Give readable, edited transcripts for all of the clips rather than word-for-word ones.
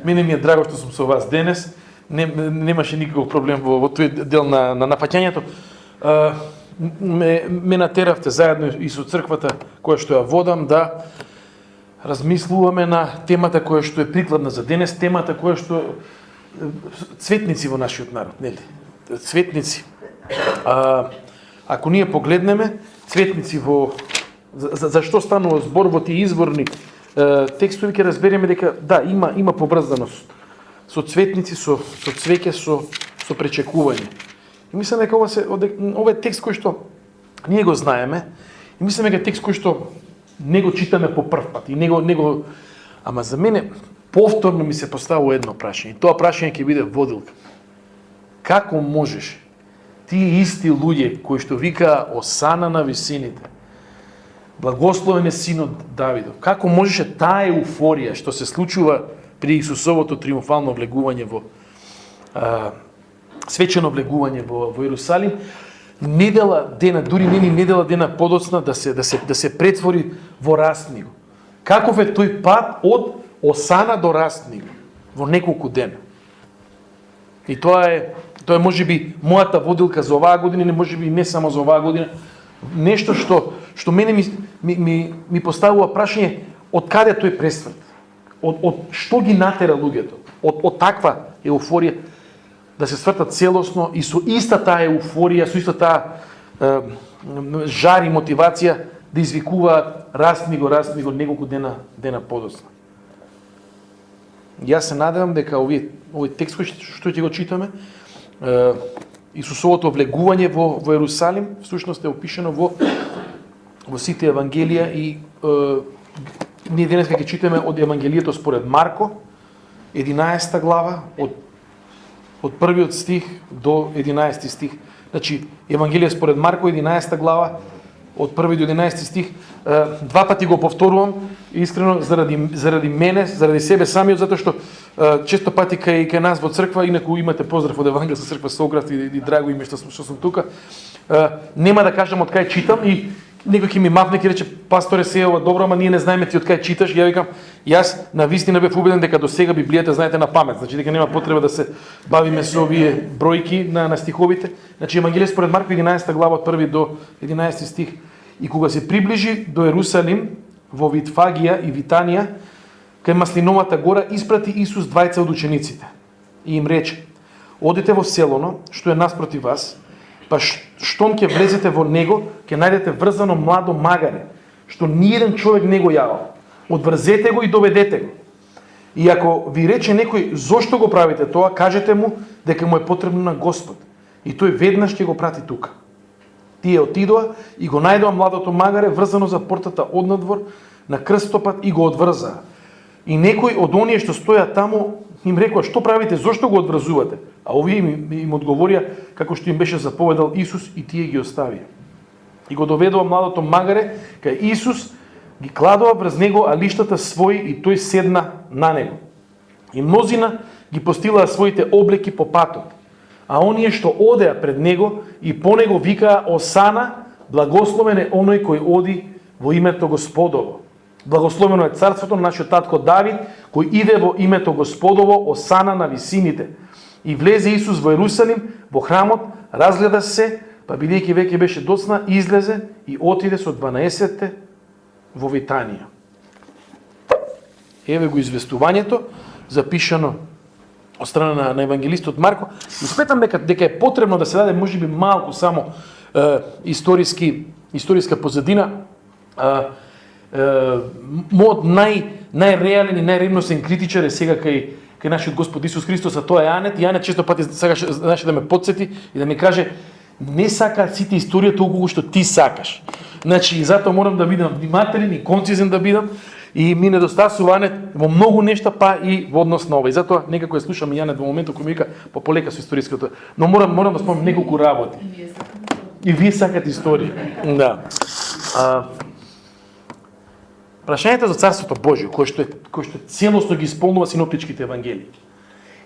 Мене ми е драго што сум со вас денес. Немаше никаков проблем во тој дел на нафаќањето. Ме натеравте заедно и со црквата која што ја водам да размислуваме на темата која што е прикладна за денес, темата која што цветници во нашиот народ, нели? Цветници. Ако ние погледнеме цветници во за што станува збор во тие изворни текстови, ќе разбереме дека да, има поврзаност со цветници, со цвеќе, со пречекување. И мислам дека ова е текст кој што ние го знаеме, и мислам дека е текст кој што не го читаме по прв пат. И него ама за мене повторно ми се поставува едно прашање. Тоа прашање ќе биде водилка. Како можеш тие исти луѓе кои што викаа Осана на висините, благословен е синот Давидов, како можеше таа еуфорија што се случува при Исусовото триумфално влегување во свечено влегување во Иерусалим, недела дена, дури не недела дена подоцна да се претвори во растниго. Каков е тој пат од Осана до растниго во неколку дена? И тоа е можеби мојата водилка за оваа година, или можеби не само за оваа година, нешто што мене ми поставува прашање од каде тој пресврт? Од што ги натера луѓето? Од таква еуфорија да се свртат целосно и со иста таа еуфорија, со иста таа жар и мотивација да извикуваат растниго неколку дена подоцна. Јас се надевам дека овој текст што ќе го читаме, Исусовото влегување во Иерусалим, всушност е опишено во сите евангелија и ние денес ќе читаме од Евангелието според Марко, 11 глава, од првиот стих до 11 стих. Значи, Евангелие според Марко, 11 глава, од 1 до 11 стих. Два пати го повторувам, искрено, заради мене, заради себе самиот, затоа што често пати кај нас во црква, инаку имате поздрав од Евангелска црква Сограф и драго име што сум тука, нема да кажам од кај читам и некој ќе ми мапне и ќе рече, пасторе, се ова добро, ама ние не знаеме ти од кај читаш. Ја викам, јас на вистина бев убеден дека до сега Библијата знаете на памет, значи дека нема потреба да се бавиме со овие бројки на стиховите. Значи Евангелие според Марко 11 глава од 1 до 11 стих. И кога се приближи до Ерусалим, во Витфагија и Витанија, кај Маслиновата гора, испрати Исус двајца од учениците и им рече: одите во селото што е наспроти вас, па штом ќе влезете во него, ќе најдете врзано младо магаре, што ниеден човек не го јавал. Одврзете го и доведете го. И ако ви рече некој зошто го правите тоа, кажете му дека му е потребно на Господ. И тој веднаш ќе го прати тука. Тие отидоа и го најдоа младото магаре врзано за портата однадвор на крстопат и го одврзаа. И некој од оние што стоја таму им рекоа: што правите, зошто го одврзувате? А овие им одговорија како што им беше заповедал Исус и тие ги оставија. И го доведоа младото магаре кај Исус, ги кладоа врз него алиштата своји и тој седна на него. И мнозина ги постилаа своите облеки по патот. А оние што одеа пред него и по него викаа: Осана, благословен е оној кој оди во името Господово. Благословено е царството на нашиот татко Давид, кој иде во името Господово, Осана на висините. И влезе Исус во Ерусалим, во храмот, разгледа се, па бидејќи веќе беше доцна, излезе и отиде со 12 во Витанија. Еве го известувањето, запишано од страна на евангелистот Марко. И сметам дека е потребно да се даде можеби малку само историска позадина. Мојот најреален и најревносен критичар е сега кај нашиот Господ Исус Христос, а тоа е Јанет. Јанет често пати сакаше да ме подсети и да ми каже: не сакаат сите историјата околу што ти сакаш. Значи, затоа морам да бидам внимателен и концизен да бидам. И ми недостасува Јанет во многу нешта, па и во однос на ова. И затоа некако ја слушам Јанет во моментот кој ми вика полека со историското. Но морам да спомнам неколку работи. И вие сакате историја. Да. Прашањето за Царството Божие, кој што целосно ги исполнува синоптичките евангелии,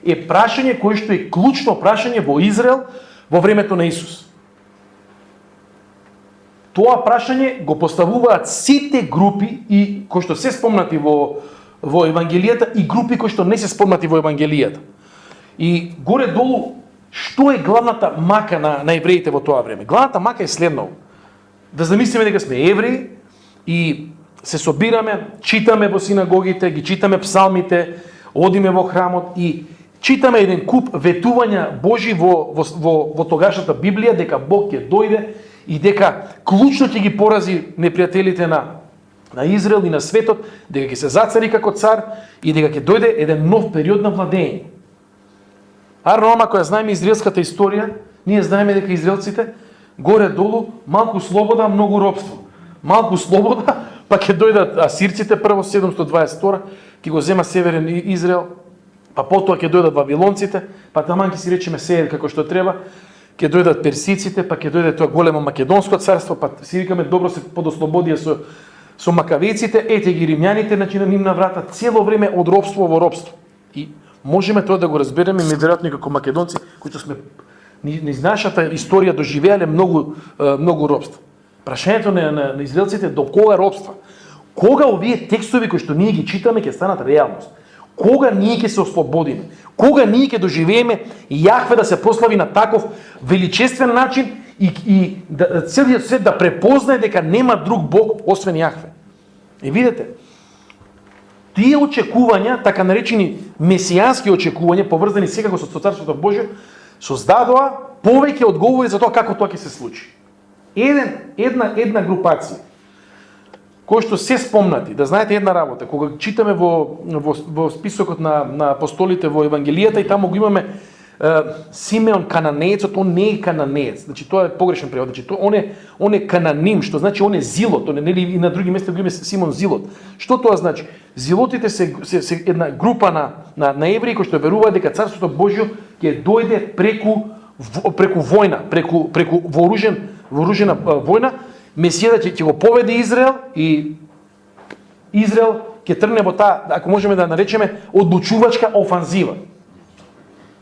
е прашање кој што е клучно прашање во Израел во времето на Исус. Тоа прашање го поставуваат сите групи и кои што се спомнати во во Евангелијата и групи кои што не се спомнати во Евангелијата. И горе-долу, што е главната мака на евреите во тоа време? Главната мака е следно. Да замислиме дека сме евреи и се собираме, читаме во синагогите, ги читаме псалмите, одиме во храмот и читаме еден куп ветувања Божи во тогашната Библија, дека Бог ќе дојде и дека клучно ќе ги порази непријателите на Израел и на светот, дека ќе се зацари како цар и дека ќе дојде еден нов период на владење. Арно, ако ја знаеме израелската историја, ние знаеме дека израелците горе-долу малку слобода, многу робство. Малку слобода, па ќе дојдат асирците прво 722, ќе го зема северен Израел, па потоа ќе дојдат вавилонците, па таман ќе си речеме север како што треба, ќе дојдат персиците, па ќе дојде тоа големо македонско царство, па си викаме добро се подослободија со макавејците, ете ги римјаните, значи на нивна врата цело време од робство во робство. И можеме тоа да го разбереме, ми веројатно како македонци, кои сме низ нашата историја доживеале многу робство. Прашањето на израелците до кога робства? Кога овие текстови кои што ние ги читаме ќе станат реалност? Кога ние ќе се ослободиме? Кога ние ќе доживееме Јахве да се прослави на таков величествен начин и целиот свет да препознае дека нема друг Бог освен Јахве? И видете, тие очекувања, така наречени месијански очекувања, поврзани секако со Царството Божјо, создадоа повеќе одговори за тоа како тоа ќе се случи. Една групација кои што се спомнати, да знаете една работа, кога читаме во списокот на апостолите во Евангелијата и таму го имаме Симеон кананеецот, он не е кананеец, значи тоа е погрешен превод, значи он е кананим, што значи он е зилот, он е нели и на други места го имаме Симон Зилот. Што тоа значи? Зилотите се една група на евреи кои што веруваат дека Царството Божјо ќе дојде преку војна, преку вооружена војна. Месијата ќе го поведе Израел и Израел ќе тргне во таа, ако можеме да наречеме, одлучувачка офанзива.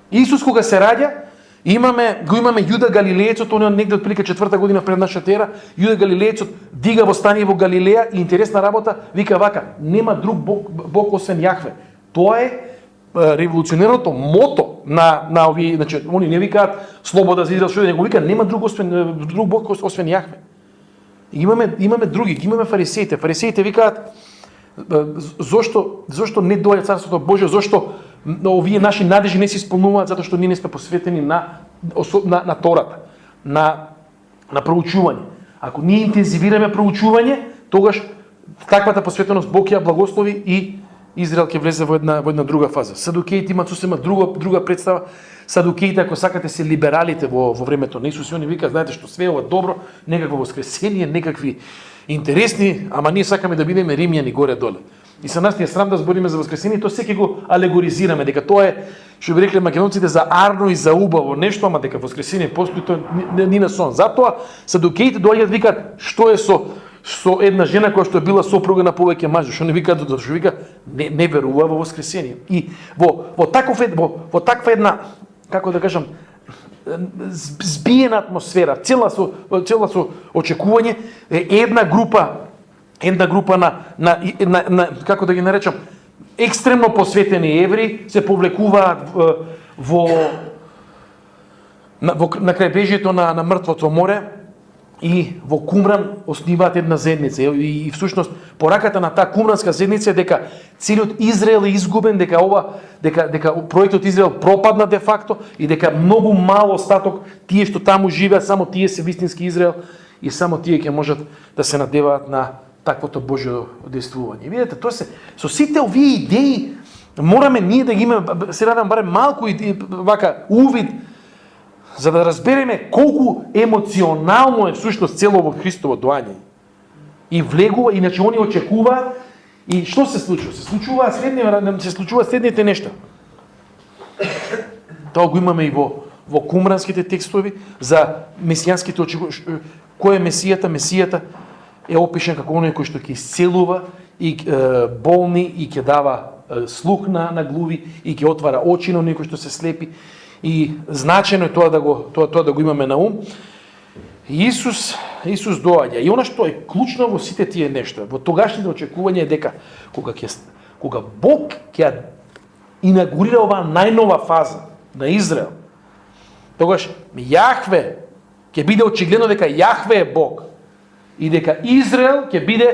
Исус кога се раѓа, го имаме Јуда Галилеецот, он е негде отприлика 4-та година пред нашата ера. Јуда Галилеецот дига восстание во Галилеја и интересна работа, вика вака: нема друг Бог освен Јахве. Тоа е револуционерното мото на овие, значи они не викаат слобода за Израел, што него вика нема друг Бог освен Јахве. Имаме други, имаме фарисеите. Фарисеите викаат зошто не доаѓа Царството Божјо, зошто овие наши надежи не се исполнуваат, затоа што ние не сме посветени на Тората, на проучување. Ако ние интензивираме проучување, тогаш таквата посветеност Бог ја благослови и Израел ќе влезе во една друга фаза. Садукеите имаат сосема друга представа. Садукеите, ако сакате, се либералите во времето на Исус, и они викаат, знаете што све ова добро, некакво воскресение, некакви интересни, ама ние сакаме да бидеме римјани горе-доле. И се нас ни е срам да збориме за воскресение, тоа секи го алегоризираме, дека тоа е, што би рекле македонците, за арно и за убаво нешто, ама дека воскресение постои, тоа ни на сон. Затоа садукеите доаѓаат викаат што е со една жена која што е била сопруга на повеќе мажи, што не викаат, што вика не верува во воскресение. И во таква една, како да кажам, збиена атмосфера, цела со очекување, една група на како да ги наречам, екстремно посветени евреи се повлекуваат на крајбрежјето на Мртвото море и во Кумран основаат една заедница. И всушност пораката на таа кумранска заедница е дека целиот Израел е изгубен, дека проектот Израел пропадна де факто и дека многу мало остаток тие што таму живеат, само тие се вистински Израел и само тие ќе можат да се надеваат на таквото Божјо действување. Видете, тоа се со сите овие идеи мораме ние да ги имаме, се радам барем малку и вака увид, за да разбереме колку емоционално е всушност целово Христово доаѓање. И влегува, иначе они очекуваат, и што се случува? Се случуваат следните нешта. Тоа го имаме и во кумранските текстови за месијанските очекувања. Кој е Месијата? Месијата е опишен како оној кој што ќе исцелува и болни и ќе дава слух на глуви и ќе отвара очи на оние кои што се слепи. И значено е тоа да го имаме на ум. Исус доаѓа. И она што е клучно во сите тие нешта, во тогашните очекувања е дека кога Кога Бог ќе инаугурира оваа најнова фаза на Израел, тогаш Јахве ќе биде очигледно дека Јахве е Бог и дека Израел ќе биде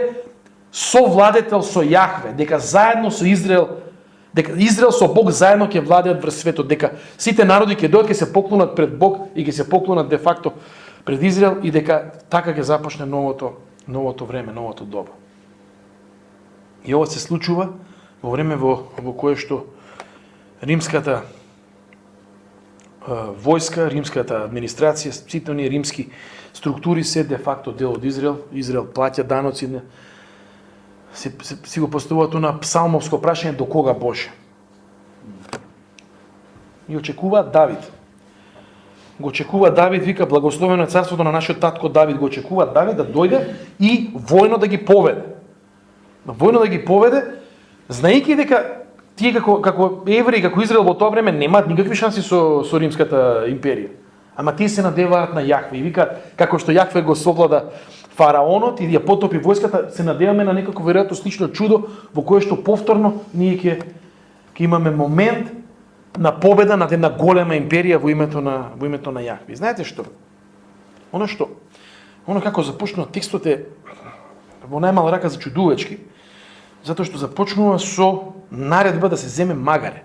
совладетел со Јахве, дека заедно со Израел, дека Израел со Бог заедно ќе владеат врз светот, дека сите народи ќе дојдат, ќе се поклонат пред Бог и ќе се поклонат де факто пред Израел и дека така ќе започне новото време, новото доба. И ова се случува во време во кое што римската војска, римската администрација, сите оние римски структури се де факто дел од Израел. Израел плаќа даноци, си го поставуваат на псалмовско прашање до кога Боже. И очекуваат Давид. Го очекува Давид, вика, благословено е царството на нашиот татко Давид, го очекува Давид да дојде и војно да ги поведе. Војно да ги поведе, знаејќи дека тие како евреи, како Израел во тоа време немаат никакви шанси со римската империја. Ама тие се надеваат на Јахве и викаат како што Јахве го совлада фараонот и ја потопи војската, се надеваме на некако веројатно слично чудо во кое што повторно ние ќе имаме момент на победа над една голема империја во името на Јахве. И знаете што? Оно како започнува текстот е во најмала рака зачудувачки, затоа што започнува со наредба да се земе магаре.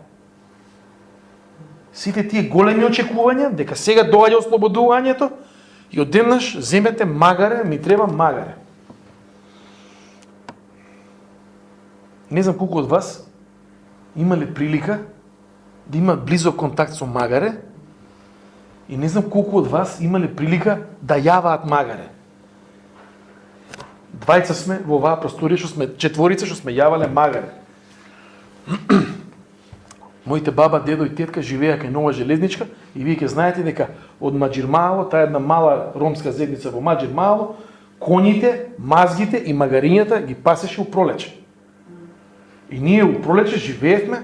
Сите тие големи очекувања дека сега доаѓа ослободувањето и одеднаш земете магаре, ми треба магаре. Не знам колку од вас имале прилика да имаат близок контакт со магаре и не знам колку од вас имале прилика да јаваат магаре. Двајца сме во оваа просторија, што сме четворица што сме јавале магаре. Моите баба, дедо и тетка живееа кај Нова Железничка и вие ќе знаете дека од Маџирмало, таа една мала ромска заедница во Маџирмало, коњите, мазгите и магарињата ги пасеше у пролече. И ние у пролече живеевме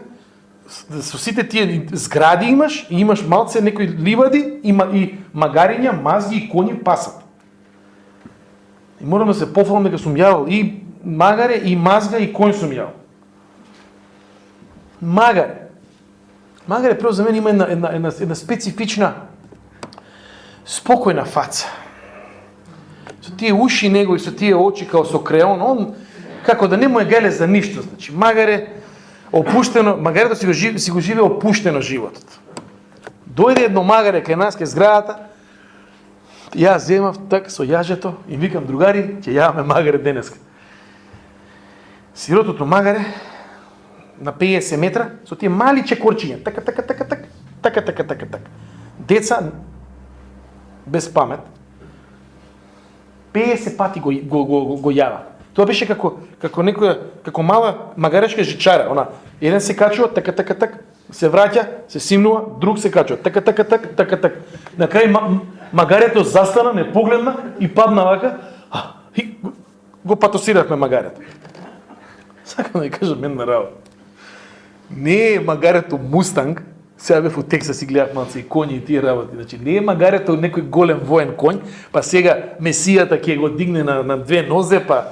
со сите тие згради имаш и имаш малце некои ливади и магариња, мазги и коњи пасат. И морам да се пофалам дека сум јавал и магаре, и мазга, и конј сум јавал. Магаре прво за мене има една специфична спокојна фаца. Со тие уши негови, со тие очи као со креон, он како да не му е гале за ништо, значи магаре опуштено, магарето си го живее опуштено животот. Дојде едно магаре кај нас кај зградата, јас земав така со јажето и викам другари, ќе јаваме магаре денеска. Сиротото магаре на 50 метра со тие мали чекорчиња, така. Деца без памет 50 пати го јава. Тоа беше како мала магарешка жичара, она еден се качува така, се враќа, се симнува, друг се качува така. На крај магарето застана, не погледна и падна вака, и го патосирахме магарето. Сакам да ја кажам една работа. Не е магарето Мустанг, сега бев у Тексас и гледах малце и коњи и тие работи. Значи, не е магарето некој голем воен конј, па сега Месијата ќе го дигне на две нозе, па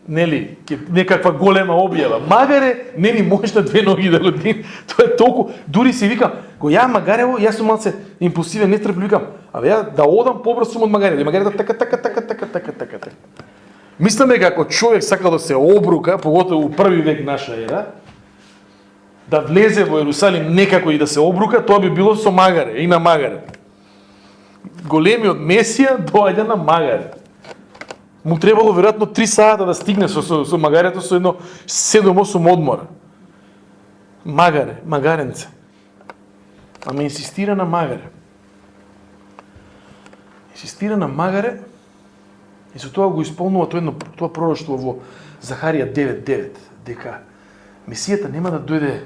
нели, некаква голема објава. Магаре не ни може на две ноги да го дигне. Тоа е толку. Дури си викам, го ја магарево, јас сум малце импулсивен, нетрпелив, викам, ја да одам побрзо сум од магарето. И магарето така. Мислам дека ако човек сакал да се обрука, поготово у први век наша ера, да влезе во Ерусалим некако и да се обрука, тоа би било со магаре и на магаре. Големиот Месија доаѓа на магаре. Му требало веројатно 3 сата да стигне со магарето со едно 7-8 одмора. Магаренце. Ама инсистира на магаре. И со тоа го исполнува тоа пророштво во Захарија 9:9, дека Месијата нема да дојде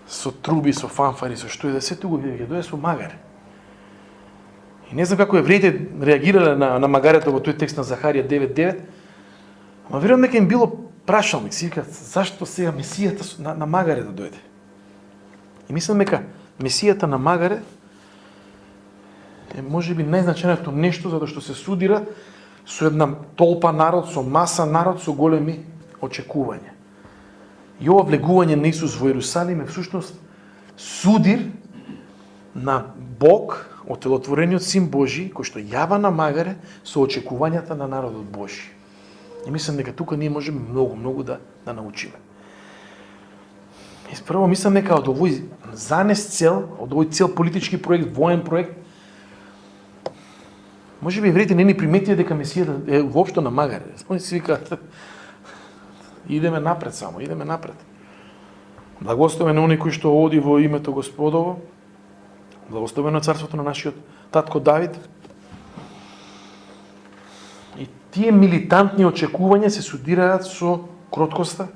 со труби, со фанфари, со што и да се туку ќе дојде со магаре. И не знам како евреите реагирале на магарето во тој текст на Захарија 9:9, ама верувам дека им било прашалник, си викаат зашто сега Месијата на магаре да дојде. И мислам дека Месијата на магаре е можеби најзначајното нешто затоа што се судира со една толпа народ, со маса народ, со големи очекувања. И ова влегување на Исус во Иерусалим е всушност судир на Бог, отелотворениот Син Божи, кој што јава на магаре со очекувањата на народот Божи. И мислам дека тука ние можеме многу да научиме. И прво мислам дека од овој занес цел, од овој цел политички проект, воен проект, може би евреите не ни приметија дека Месијата е воопшто на магаре. Они си викаат, идеме напред само, идеме напред. Благословен е оној кој што оди во името Господово, благословено е царството на нашиот татко Давид. И тие милитантни очекувања се судираат со кроткоста,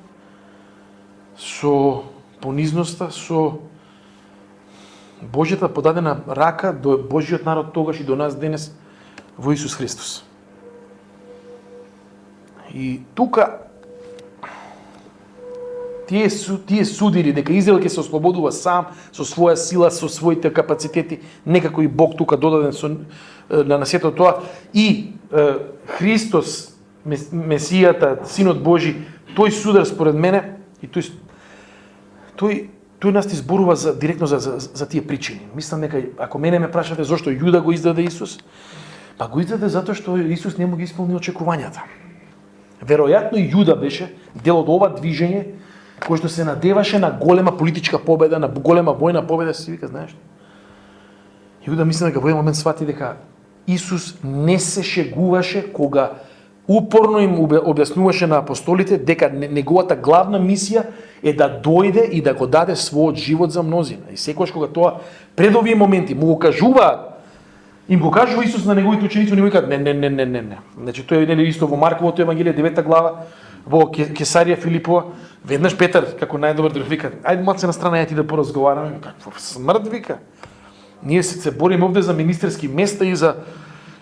со понизноста, со Божјата подадена рака до Божјиот народ тогаш и до нас денес во Исус Христос. И тука тие судири дека Израел ќе се ослободува сам со своја сила, со своите капацитети, некако и Бог тука додаден на сето тоа, и Христос, Месијата, Синот Божи, тој судар според мене, и тој нас изборува директно за тие причини. Мислам дека, ако мене ме прашате зошто Јуда го издаде Исус, па го издаде затоа што Исус не му ги исполни очекувањата. Веројатно и Јуда беше дел од ова движење кој што се надеваше на голема политичка победа, на голема војна победа, си вика, знаеш. Јуда мислам дека во еден момент свати дека Исус не се шегуваше кога упорно им објаснуваше на апостолите дека неговата главна мисија е да дојде и да го даде својот живот за мнозина. И секогаш кога тоа пред овие моменти му го кажуваат, им го кажува Исус на неговите ученици, они му викаат не. Значи тоа е исто во Марковото евангелие 9 глава, во Кесарија Филипова, веднаш Петар како најдобар друг вика: "Ајде малце на страна, ја ти да поразговараме." Какво смрт вика. Ние се бориме овде за министерски места и за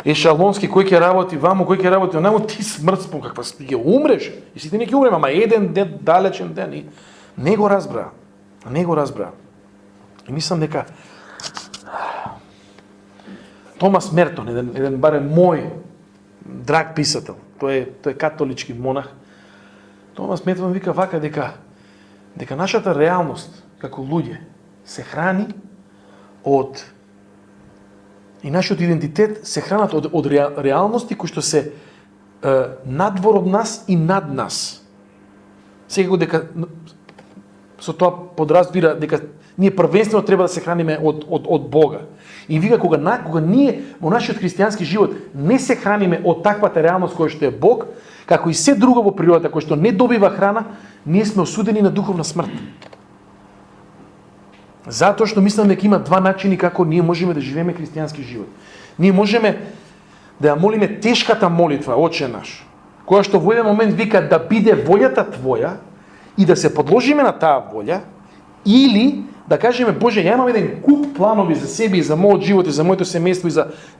ешалонски кој ќе работи ваму, кој ќе работи онаму, ти смрт спом каква ќе умреш. И сите не ќе умреме, ама еден ден, далечен ден. И не го разбра. И мислам дека Томас Мертон, еден барем мој драг писател, тој е католички монах. Томас Мертон вика вака дека нашата реалност како луѓе се храни и нашиот идентитет се хранат од реалности кои што се надвор од нас и над нас. Секако дека со тоа подразбира дека ние првенствено треба да се храниме од Бога. И вика кога ние во нашиот христијански живот не се храниме од таквата реалност која што е Бог, како и се друго во природата кој што не добива храна, ние сме осудени на духовна смрт. Затоа што мислам дека има два начини како ние можеме да живееме христијански живот. Ние можеме да ја молиме тешката молитва, Отче наш, која што во еден момент вика да биде волјата Твоја и да се подложиме на таа волја, или да кажеме: Боже, ја имам еден куп планови за себе и за мојот живот и за моето семејство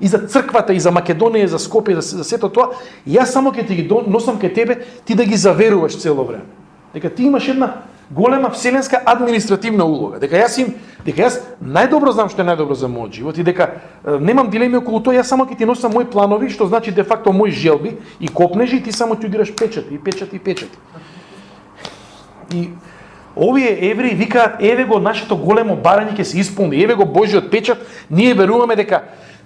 и за црквата и за Македонија и за Скопје и за сето тоа, и јас само ќе ти ги носам кај тебе, ти да ги заверуваш цело време. Дека ти имаш една голема вселенска административна улога. Дека јас најдобро знам што е најдобро за мојот живот и дека немам дилеми околу тоа, јас само ќе ти носам мои планови, што значи де факто мои желби и копнежи, и ти само ќе удираш печати. И овие евреи викаат: еве го нашето големо барање ќе се исполни, еве го Божјиот печат, ние веруваме дека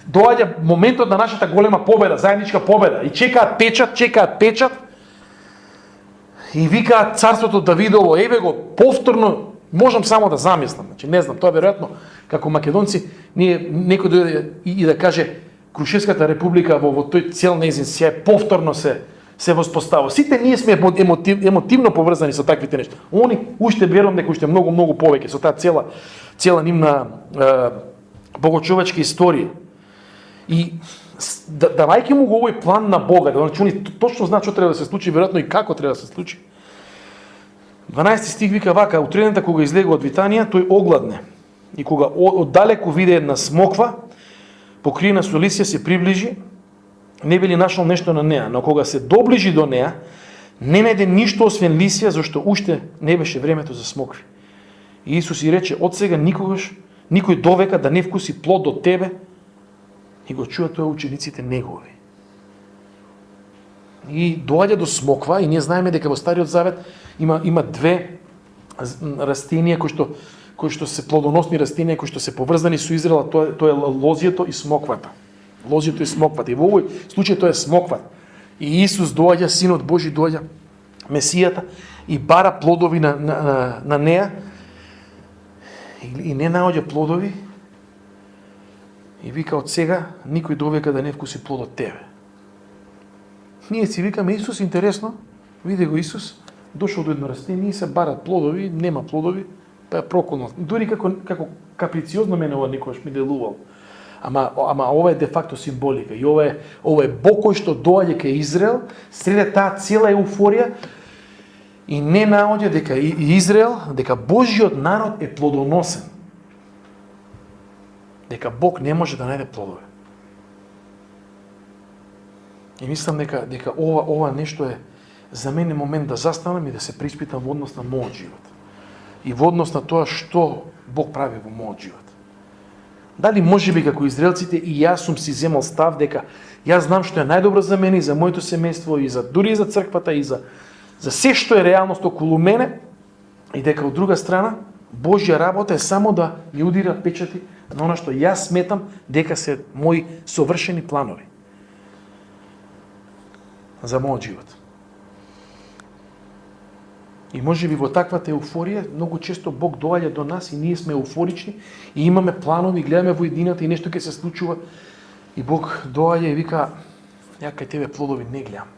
доаѓа моментот на нашата голема победа, заедничка победа, и чекаат печат, и викаат царството Давидово, еве го повторно. Можам само да замислам, значи не знам, тоа веројатно како македонци некој дојде и да каже Крушевската република во тој цел нејзин сјај повторно се воспоставува. Сите ние сме емотивно поврзани со таквите нешта. Они уште верувам дека уште многу повеќе со таа цела нивна богочовечка историја. И давајќи му го овој план на Бога, да они точно знаат што треба да се случи, веројатно и како треба да се случи. 12 стих вика вака: утредента кога излегува од Витанија, тој огладне. И кога оддалеку виде една смоква, покриена со лисја, се приближи, не били нашол нешто на неа, но кога се доближи до неа, не најде ништо освен лисја, зашто уште не беше времето за смокви. И Исус и рече: од сега никој довека да не вкуси плод од тебе. И го чуа тоа учениците негови. И доаѓа до смоква, и ние знаеме дека во Стариот Завет има две растенија кои што се плодоносни растенија кои што се поврзани со Израел, тоа е лозјето и смоквата. Лозјето и смоквата. И во овој случај тоа е смокват. И Исус доаѓа, Синот Божи доаѓа, Месијата, и бара плодови на неа, и не наоѓа плодови, и вика од сега никој довека да не вкуси плод од тебе. Ние си викаме Исус, интересно, види го Исус, дошол до едно растение и се барат плодови, нема плодови, па е проколно. Дури како каприциозно мене ова никогаш ми делувал. Ама ова е де факто символика. И ова е Бог кој што доаѓа кај Израел, среде таа цела еуфорија, и не наоѓа дека Израел, дека Божиот народ е плодоносен. Дека Бог не може да најде плодове. И мислам дека ова нешто е за мене момент да застанам и да се приспитам во однос на мојот живот. И во однос на тоа што Бог прави во мојот живот. Дали можеби како израелците и јас сум си земал став дека јас знам што е најдобро за мене и за моето семејство и дури и за црквата и за се што е реалност околу мене, и дека од друга страна Божја работа е само да ми удира печати на она што јас сметам дека се мои совршени планови за мојот живот. И може би во таквата еуфорија, многу често Бог доаѓа до нас и ние сме еуфорични и имаме планови, гледаме во едината и нешто ќе се случува и Бог доаѓа и вика, ја кај тебе плодови не гледам.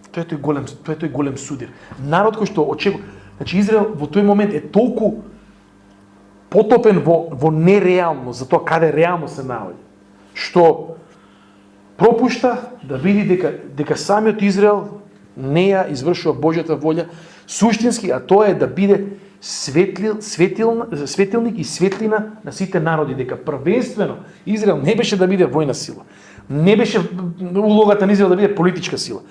Тоа е тој голем судир. Народ кој што очекува, значи Израел во тој момент е толку потопен во нереално, за тоа каде реално се наоѓа, што пропушта да види дека самиот Израел не ја извршува Божјата волја суштински, а тоа е да биде светилник и светлина на сите народи, дека првенствено Израел не беше да биде војна сила. Не беше улогата на Израел да биде политичка сила.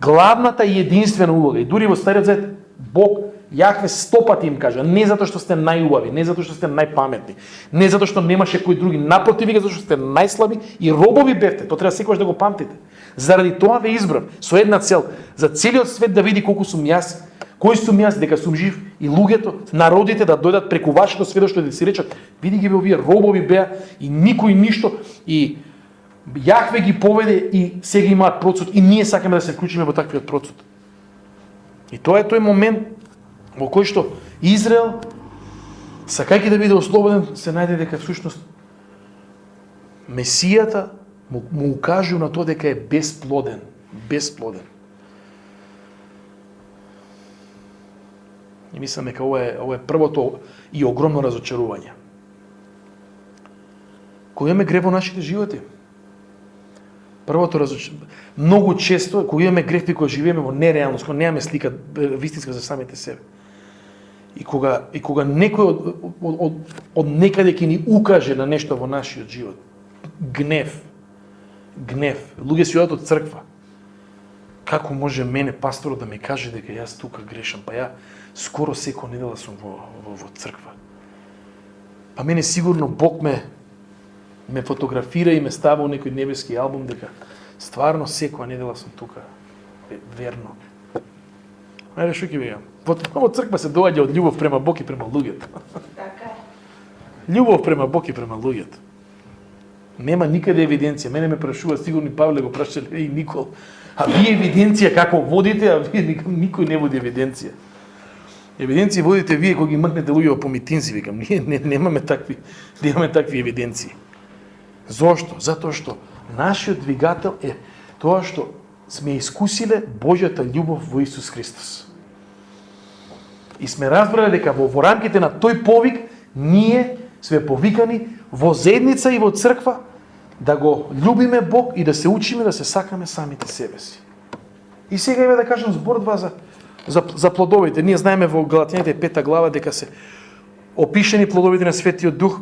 Главната и единствена улога, и дури во Стариот Завет Бог Јахве 100 пати им кажа, не затоа што сте најубави, не затоа што сте најпаметни, не затоа што немаше кој други, напротив, вика затоа што сте најслаби и робови бевте. Тоа треба секогаш да го памтите. Заради тоа ве избрав со една цел, за целиот свет да види колку сум јас, кој сум јас, дека сум жив, и луѓето, народите да дојдат преку вашето сведоштво да си речат, види ги бе овие робови беа и никој ништо, и Јахве ги поведе и сега имаат процут и ние сакаме да се вклучиме во таквиот процут. И тоа е тој момент во кој што Израел, сакајќи да биде ослободен, се најде дека всушност Месијата му укажува на тоа дека е бесплоден. Бесплоден. И мислам дека ова е првото и огромно разочарување. Кога имаме грев во нашите животи, многу често, кога имаме грев и кога живееме во нереалност, кога немаме слика вистинска за самите себе. И кога некој од некаде ќе ни укаже на нешто во нашиот живот. Гнев. Луѓе си одат од црква. Како може мене пасторот да ми каже дека јас тука грешам? Па ја скоро секоја недела сум во црква. Па мене сигурно Бог ме фотографира и ме става во некој небески албум дека стварно секоја недела сум тука. Верно. Ајде шо ќе ви во црква се доаѓа од љубов према Бог и према луѓето. Така е. Љубов према Бог и према луѓето. Нема никаде евиденција. Мене ме прашува, сигурно и Павле го прашале и Никол. А вие евиденција како водите, а вие никој не води евиденција. Евиденција водите вие кога ги мркнете луѓе по митинзи, викам. Ние немаме такви евиденции. Зошто? Затоа што нашиот двигател е тоа што сме искусиле Божјата љубов во Исус Христос. И сме разбрале дека во рамките на тој повик ние сме повикани во заедница и во црква да го љубиме Бог и да се учиме да се сакаме самите себе си. И сега еве да кажам збор два за плодовите. Ние знаеме во Галатјаните 5 глава дека се опишени плодовите на Светиот Дух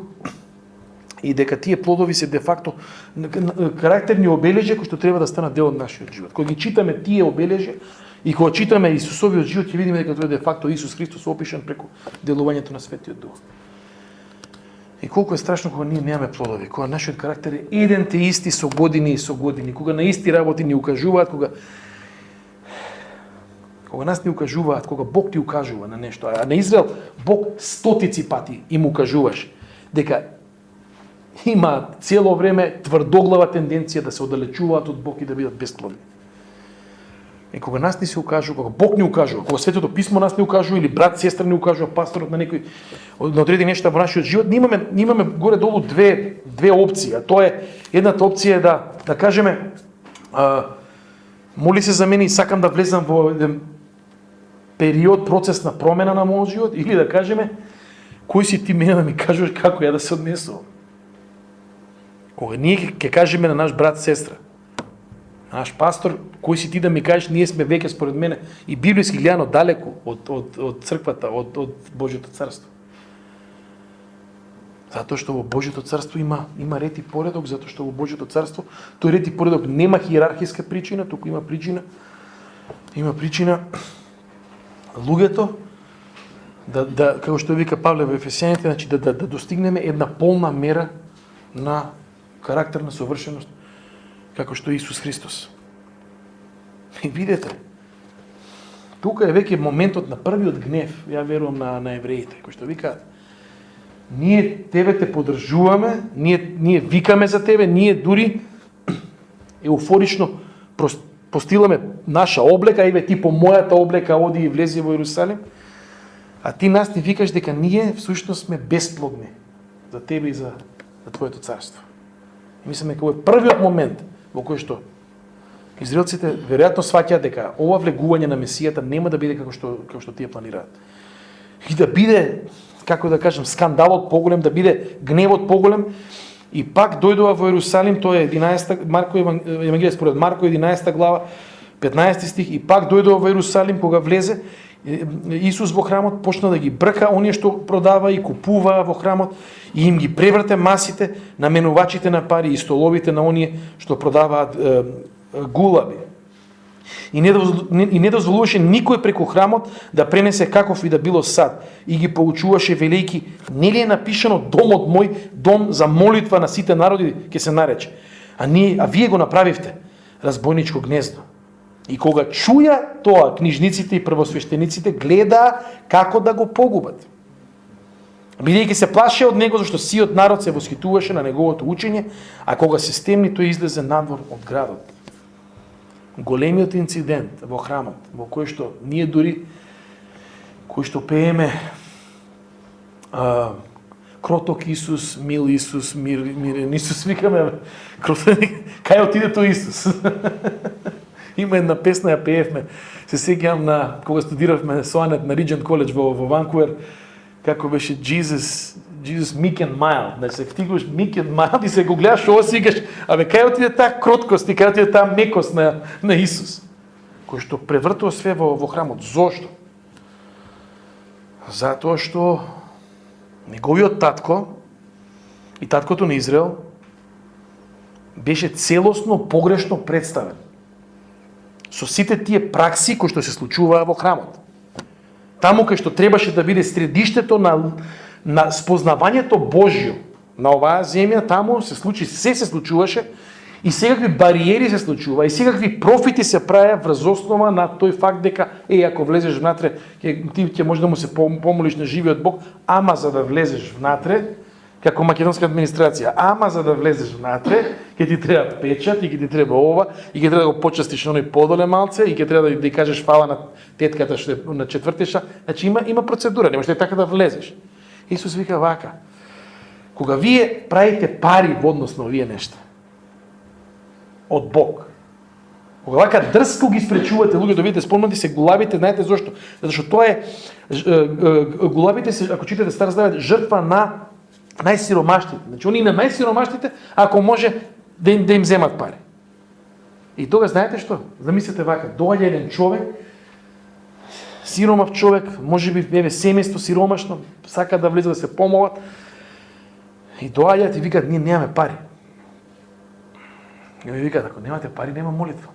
и дека тие плодови се де факто карактерни обележја кои што треба да станат дел од нашиот живот. Кога ги читаме тие обележја и кога читаме Исусовиот живот, ќе видиме дека тоа е де факто Исус Христос опишан преку делувањето на Светиот Дух. И колку е страшно кога ние немаме плодови, кога нашиот карактер е еден те исти со години и со години, кога на исти работи ни укажуваат, Кога нас ни укажуваат, кога Бог ти укажува на нешто, а на Израел Бог стотици пати им укажуваш дека има цело време тврдоглава тенденција да се оддалечуваат од Бог и да бидат бесплодни. И кога нас ни се укажува, кога Бог ни укажува, кога Светото писмо нас ни укажува или брат, сестра ни укажува, пасторот на некој на одредени нешта во нашиот живот, ние имаме горе-долу две опции. А тоа е, едната опција е да кажеме моли се за мене и сакам да влезам во еден период, процес на промена на мојот живот, или да кажеме кој си ти мене да ми кажеш како ја да се однесувам. Кога ние ќе кажеме на наш брат, сестра, наш пастор, кој си ти да ми кажеш, ние сме веќе според мене и библиски гледано далеку од црквата, од Божјото царство. Затоа што во Божјото царство има ред и поредок, затоа што во Божјото царство тој ред и поредок нема хиерархиска причина, туку има причина луѓето како што вика Павле во Ефесијаните, значи да достигнеме една полна мера на карактерна совршеност како што Исус Христос. И видете, тука е веќе моментот на првиот гнев, ја верувам на евреите, кои што викаат: ние тебе те поддржуваме, ние викаме за тебе, ние дури еуфорично постиламе наша облека, еве ти по мојата облека оди и влези во Иерусалим, а ти нас ни викаш дека ние всушност сме бесплодни за тебе и за твоето царство. И мислиме дека е првиот момент во кој што израелците веројатно сваќаат дека ова влегување на Месијата нема да биде како што тие планираат. И да биде, како да кажем, скандалот поголем, да биде гневот поголем. И пак дојдува во Иерусалим, тоа е 11 Марко Евангелие според Марко 11 глава 15 стих, и пак дојдува во Иерусалим кога влезе Исус во храмот, почна да ги брка оние што продава и купува во храмот и им ги преврте масите, наменувачите на пари и столовите на оние што продаваат гулаби. И не дозволуваше никој преку храмот да пренесе каков и да било сад. И ги поучуваше велејки: нели е напишано домот мој, дом за молитва на сите народи ќе се нарече. А вие го направивте разбойничко гнездо. И кога чуја тоа, книжниците и првосвештениците гледаа како да го погубат. Бидејќи се плаше од него, зашто сиот народ се восхитуваше на неговото учење, а кога се стемни, тој излезе надвор од градот. Големиот инцидент во храмот, во кој што ние дури, кој што пееме кроток Исус, мил Исус, мирен Исус, викаме, кај отиде тој Исус? Има една песна, ја пеевме, се сеќавам на кога студиравме соанет на Regent College во Ванкувер, како беше Jesus meek and mild. Значи се втигуваш meek and mild и се го гледаш ова си викаш: абе кај отиде таа кроткост и кај отиде таа мекост на Исус, кој што превртува све во храмот. Зошто? Затоа што неговиот татко и таткото на Израел беше целосно погрешно представен со сите тие пракси кои што се случуваа во храмот. Таму кај што требаше да биде средиштето на спознавањето Божјо на оваа земја, таму се случуваше и секакви бариери се случува и секакви профити се правеа врз основа на тој факт дека ако влезеш внатре, ти ќе може да му се помолиш на живиот Бог, ама за да влезеш внатре, како македонска администрација, ама за да влезеш внатре, ќе ти треба печат и ќе ти треба ова, и ќе треба да го почастиш на оној подоле малце, и ќе треба да ја кажеш фала на тетката што е на четвртиша. Значи има процедура, не можеш така да влезеш. Исус вика вака: кога вие правите пари во однос на овие нешта од Бог, кога вака дрско ги спречувате луѓе да видите, спомнати се гулабите, знаете зошто? Затоа што тоа е гулабите се, ако читате Стар Завет, жртва на најсиромашните. Значи, они на најсиромашните, ако може да им земат пари. И тога, знаете што? Замислете вака, доаѓа еден човек, сиромав човек, може би семејство сиромашно, сака да влезе да се помолат, и доаѓаат и викаат: ние немаме пари. И ми викаат: ако немате пари, нема молитва.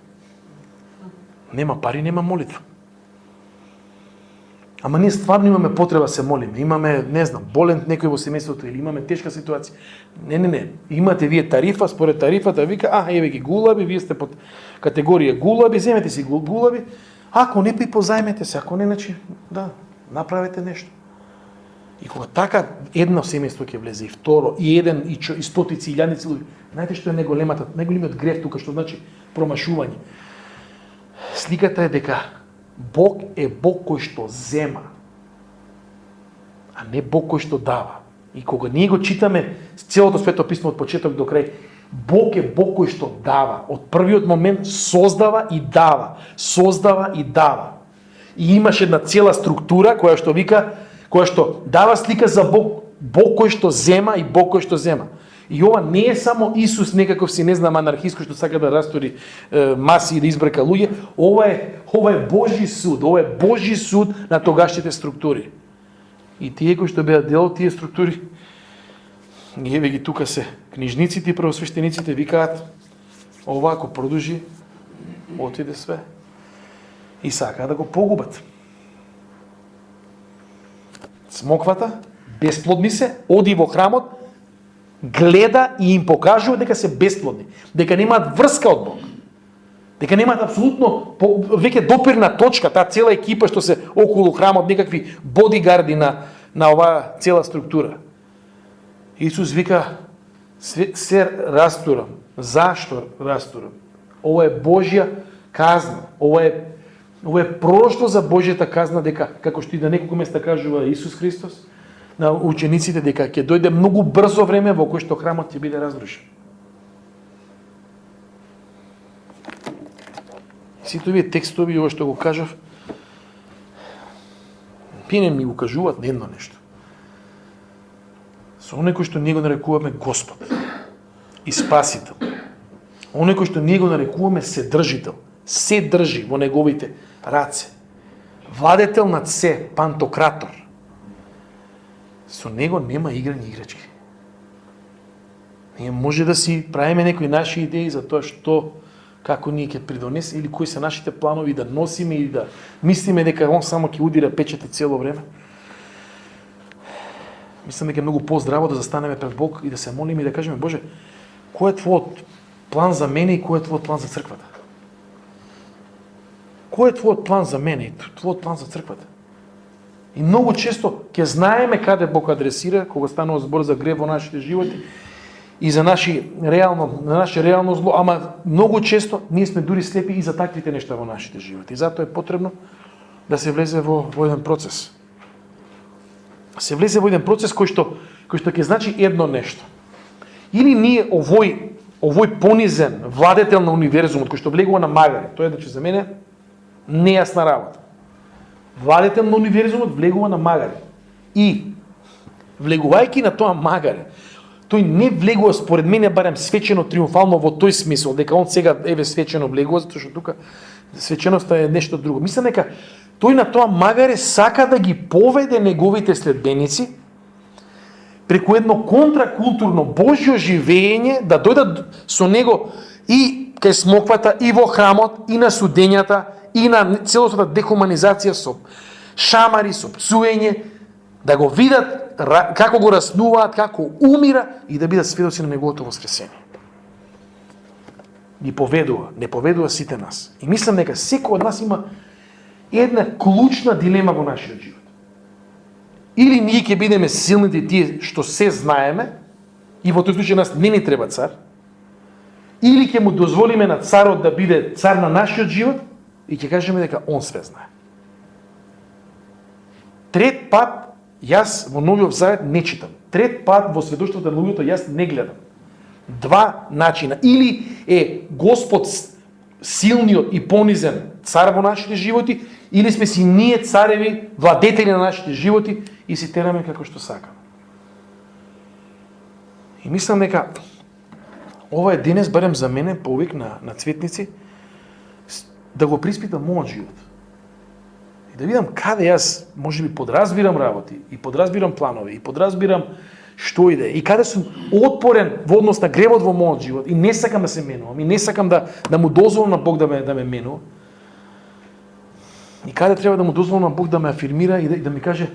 Нема пари, нема молитва. Ама ние стварно имаме потреба се молиме. Имаме, не знам, болен некој во семејството или имаме тешка ситуација. Не. Имате вие тарифа, според тарифата вика: еве ги гулаби, вие сте под категорија гулаби, земете си гулаби, Ако не позајмете се, ако не, значи, да, направете нешто. И кога така едно семејство ќе влезе, и второ, и еден, и стотици, и илјадници луѓе, знаете што е најголемиот греф тука, што значи промашување. Сликата е дека Бог е Бог кој што зема, а не Бог кој што дава. И кога ние го читаме целото Свето писмо од почеток до крај, Бог е Бог кој што дава. Од првиот момент создава и дава. Создава и дава. И имаше една цела структура која што дава слика за Бог, Бог кој што зема и Бог кој што зема. И ова не е само Исус некаков си, не знам, анархист кој што сака да растори маси и да избрка луѓе. Ова е Божји суд, ова е Божји суд на тогашните структури. И тие кои што беа дел од тие структури, еве ги тука се книжниците и правосвештениците викаат, ова ако продолжи, отиде све. И сакаат да го погубат. Смоквата, бесплодни се, оди во храмот, гледа и им покажува дека се бесплодни, дека немаат врска од Бог, дека немаат апсолутно веќе допирна точка, таа цела екипа што се околу храмот, некакви бодигарди на оваа цела структура. Исус вика, се растурам. Зашто растурам? Ова е Божја казна. Ова е прошло за Божјата казна, дека, како што и на неколку места кажува Исус Христос, на учениците, дека ќе дојде многу брзо време во кој што храмот ќе биде разрушен. Сите овие текстови, ова што го кажав, пине ми укажуваат на едно нешто. Со оној кој што ние го нарекуваме Господ и Спасител, оној кој што ние го нарекуваме Седржител, се држи во неговите раце, владетел над се, пантократор, со него нема играње играчки. Ние може да си правиме некои наши идеи за тоа што, како ние ќе придонесе, или кои се нашите планови да носиме и да мислиме дека он само ќе удира печати цело време. Мислам дека е многу поздраво да застанеме пред Бог и да се молиме и да кажеме, Боже, кој е Твојот план за мене и кој е Твојот план за црквата? Кој е Твојот план за мене и Твојот план за црквата? И многу често ќе знаеме каде Бог адресира, кога станува збор за грев во нашите животи и за наше реално зло, ама многу често ние сме дури слепи и за таквите нешта во нашите животи. И затоа е потребно да се влезе во еден процес. Се влезе во еден процес кој што ќе значи едно нешто. Или ние овој понизен владетел на универзумот кој што влегува на магари, тоа е значи за мене нејасна работа. Владетел на универзумот влегува на магаре. И, влегувајќи на тоа магаре, тој не влегува, според мене, барем свечено триумфално во тој смисол, дека он сега свечено влегува, затоа што тука свеченоста е нешто друго. Мислам дека тој на тоа магаре сака да ги поведе неговите следбеници преку едно контракултурно Божјо живење, да дојдат со него и кај смоквата, и во храмот, и на судењата, и на целосната дехуманизација со шамари, со пцуење, да го видат како го раснуваат, како умира и да бидат сведоци на неговото воскресение. Ги поведува, не поведува сите нас. И мислам дека секој од нас има една клучна дилема во нашиот живот. Или ние ќе бидеме силните тие што се знаеме, и во тој случај нас не ни треба цар, или ќе му дозволиме на царот да биде цар на нашиот живот, и ќе кажеме дека он све знае. Трет пат, јас во Новиот Завет не читам. Трет пат во сведоштвото на луѓето јас не гледам. Два начина. Или е Господ силниот и понизен цар во нашите животи, или сме си ние цареви, владетели на нашите животи и си тераме како што сакаме. И мислам дека ова е денес, барем за мене, повик на цветници, да го приспитам мојот живот. И да видам каде јас можеби подразбирам работи, и подразбирам планови, и подразбирам што иде, и каде сум отпорен во однос на гревот во мојот живот, и не сакам да се менувам, и не сакам да му дозволам на Бог да ме менува. И каде треба да му дозволам на Бог да ме афирмира и да ми каже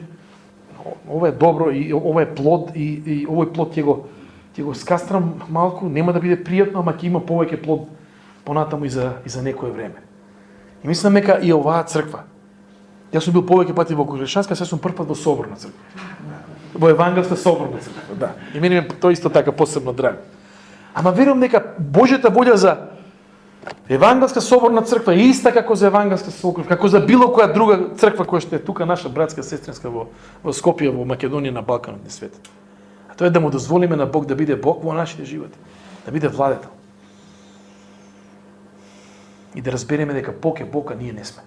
ова е добро, и ова е плод, и овој плод ќе го скастрам малку, нема да биде пријатно, ама ќе има повеќе плод понатаму и за некое време. И мислам дека и оваа црква. Јас сум бил повеќе пати во Корешанска, сега сум прв пат во соборна црква. Во евангелска соборна црква, да. И мене ми тоа исто така посебно драго. Ама верувам дека Божјата волја за евангелска соборна црква е иста како за евангелска соборна, како за било која друга црква која што е тука наша братска сестринска во Скопје, во Македонија, на Балканот, на светот. А тоа е да му дозволиме на Бог да биде Бог во нашите животи, да биде владетел. И да разбереме дека Бог е Бог, а ние не сме.